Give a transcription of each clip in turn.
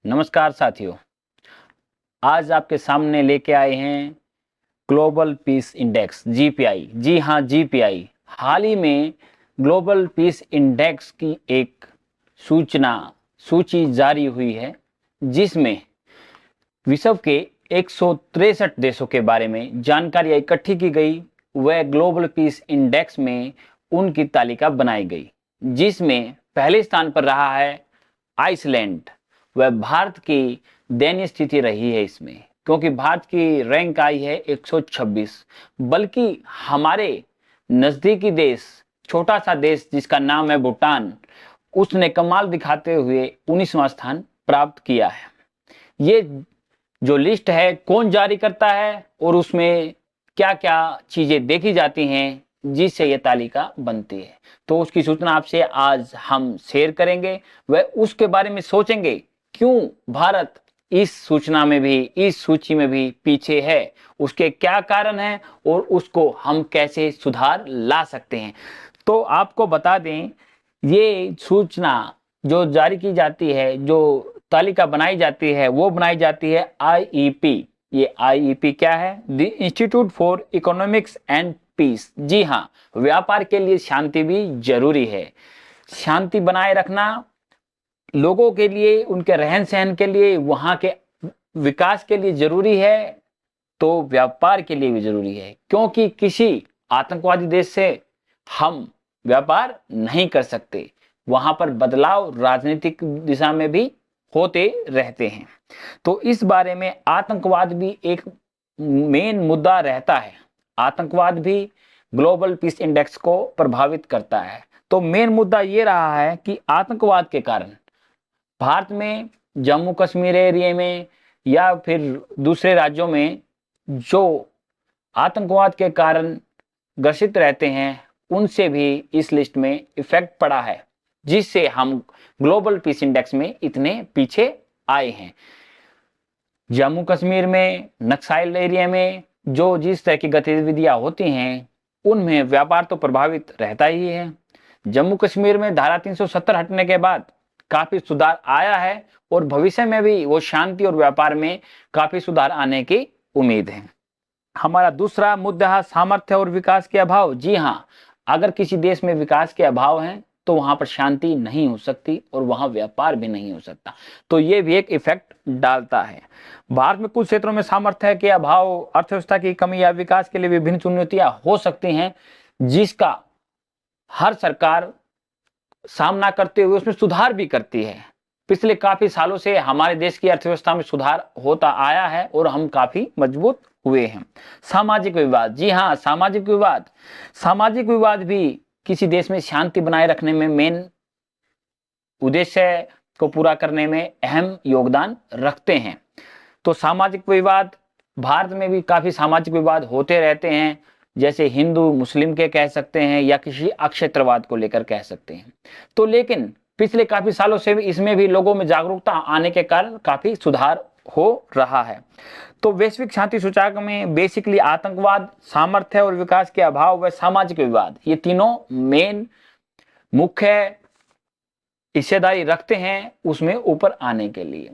नमस्कार साथियों। आज आपके सामने लेके आए हैं ग्लोबल पीस इंडेक्स जीपीआई। जी हाँ, जीपीआई। हाल ही में ग्लोबल पीस इंडेक्स की एक सूची जारी हुई है, जिसमें विश्व के 163 देशों के बारे में जानकारी इकट्ठी की गई। वह ग्लोबल पीस इंडेक्स में उनकी तालिका बनाई गई, जिसमें पहले स्थान पर रहा है आइसलैंड। वह भारत की दयनीय स्थिति रही है इसमें, क्योंकि भारत की रैंक आई है 126। बल्कि हमारे नजदीकी देश, छोटा सा देश जिसका नाम है भूटान, उसने कमाल दिखाते हुए 19वां स्थान प्राप्त किया है। ये जो लिस्ट है कौन जारी करता है और उसमें क्या क्या चीजें देखी जाती हैं जिससे ये तालिका बनती है, तो उसकी सूचना आपसे आज हम शेयर करेंगे। वह उसके बारे में सोचेंगे क्यों भारत इस सूची में भी पीछे है, उसके क्या कारण हैं और उसको हम कैसे सुधार ला सकते हैं। तो आपको बता दें, ये सूचना जो जारी की जाती है, जो तालिका बनाई जाती है, वो बनाई जाती है आईईपी। ये आईईपी क्या है? The institute for economics and peace. जी हाँ, व्यापार के लिए शांति भी जरूरी है। शांति बनाए रखना लोगों के लिए, उनके रहन सहन के लिए, वहां के विकास के लिए जरूरी है, तो व्यापार के लिए भी जरूरी है। क्योंकि किसी आतंकवादी देश से हम व्यापार नहीं कर सकते, वहां पर बदलाव राजनीतिक दिशा में भी होते रहते हैं। तो इस बारे में आतंकवाद भी एक मेन मुद्दा रहता है। आतंकवाद भी ग्लोबल पीस इंडेक्स को प्रभावित करता है। तो मेन मुद्दा ये रहा है कि आतंकवाद के कारण भारत में, जम्मू कश्मीर एरिया में या फिर दूसरे राज्यों में जो आतंकवाद के कारण ग्रसित रहते हैं, उनसे भी इस लिस्ट में इफेक्ट पड़ा है, जिससे हम ग्लोबल पीस इंडेक्स में इतने पीछे आए हैं। जम्मू कश्मीर में, नक्सल एरिया में जो जिस तरह की गतिविधियां होती हैं, उनमें व्यापार तो प्रभावित रहता ही है। जम्मू कश्मीर में धारा 370 हटने के बाद काफी सुधार आया है और भविष्य में भी वो शांति और व्यापार में काफी सुधार आने की उम्मीद है। हमारा दूसरा मुद्दा है सामर्थ्य और विकास के अभाव। जी हाँ, अगर किसी देश में विकास के अभाव हैं तो वहां पर शांति नहीं हो सकती और वहां व्यापार भी नहीं हो सकता। तो ये भी एक इफेक्ट डालता है। भारत में कुछ क्षेत्रों में सामर्थ्य के अभाव, अर्थव्यवस्था की कमी या विकास के लिए विभिन्न चुनौतियां हो सकती हैं, जिसका हर सरकार सामना करते हुए उसमें सुधार भी करती है। पिछले काफी सालों से हमारे देश की अर्थव्यवस्था में सुधार होता आया है और हम काफी मजबूत हुए हैं। सामाजिक विवाद। जी हाँ, सामाजिक विवाद भी किसी देश में शांति बनाए रखने में, मेन उद्देश्य को पूरा करने में अहम योगदान रखते हैं। तो सामाजिक विवाद, भारत में भी काफी सामाजिक विवाद होते रहते हैं, जैसे हिंदू मुस्लिम के कह सकते हैं या किसी अक्षेत्रवाद को लेकर कह सकते हैं। तो लेकिन पिछले काफी सालों से भी इसमें भी लोगों में जागरूकता आने के कारण काफी सुधार हो रहा है। तो वैश्विक शांति सूचकांक में बेसिकली आतंकवाद, सामर्थ्य और विकास के अभाव व सामाजिक विवाद, ये तीनों मेन मुख्य हिस्सेदारी रखते हैं उसमें ऊपर आने के लिए।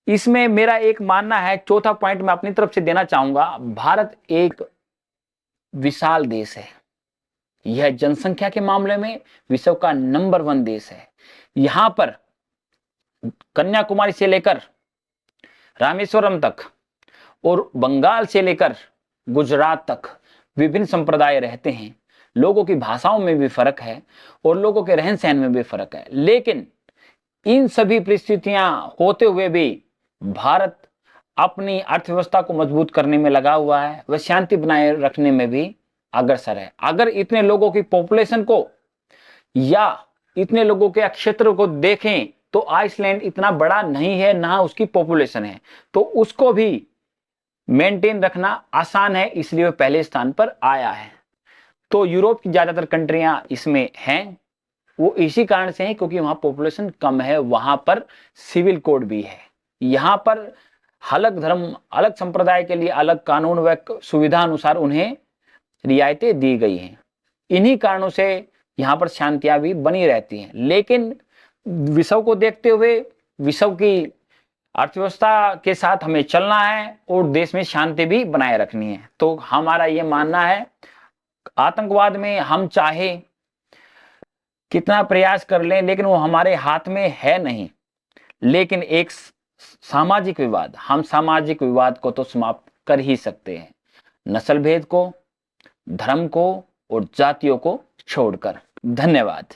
इसमें मेरा एक मानना है, चौथा पॉइंट मैं अपनी तरफ से देना चाहूंगा, भारत एक विशाल देश है। यह जनसंख्या के मामले में विश्व का नंबर 1 देश है। यहां पर कन्याकुमारी से लेकर रामेश्वरम तक और बंगाल से लेकर गुजरात तक विभिन्न संप्रदाय रहते हैं। लोगों की भाषाओं में भी फर्क है और लोगों के रहन सहन में भी फर्क है। लेकिन इन सभी परिस्थितियां होते हुए भी भारत अपनी अर्थव्यवस्था को मजबूत करने में लगा हुआ है, वह शांति बनाए रखने में भी अग्रसर है। अगर इतने लोगों की पॉपुलेशन को या इतने लोगों के क्षेत्र को देखें तो आइसलैंड इतना बड़ा नहीं है, ना उसकी पॉपुलेशन है, तो उसको भी मेंटेन रखना आसान है, इसलिए वह पहले स्थान पर आया है। तो यूरोप की ज्यादातर कंट्रियां इसमें हैं, वो इसी कारण से है क्योंकि वहां पॉपुलेशन कम है, वहां पर सिविल कोड भी है। यहां पर अलग धर्म, अलग संप्रदाय के लिए अलग कानून व सुविधा अनुसार उन्हें रियायतें दी गई हैं। इन्हीं कारणों से यहां पर शांतियां भी बनी रहती हैं। लेकिन विश्व को देखते हुए, विश्व की अर्थव्यवस्था के साथ हमें चलना है और देश में शांति भी बनाए रखनी है। तो हमारा ये मानना है, आतंकवाद में हम चाहे कितना प्रयास कर लें लेकिन वो हमारे हाथ में है नहीं। लेकिन एक सामाजिक विवाद, हम सामाजिक विवाद को तो समाप्त कर ही सकते हैं, नस्ल भेद को, धर्म को और जातियों को छोड़कर। धन्यवाद।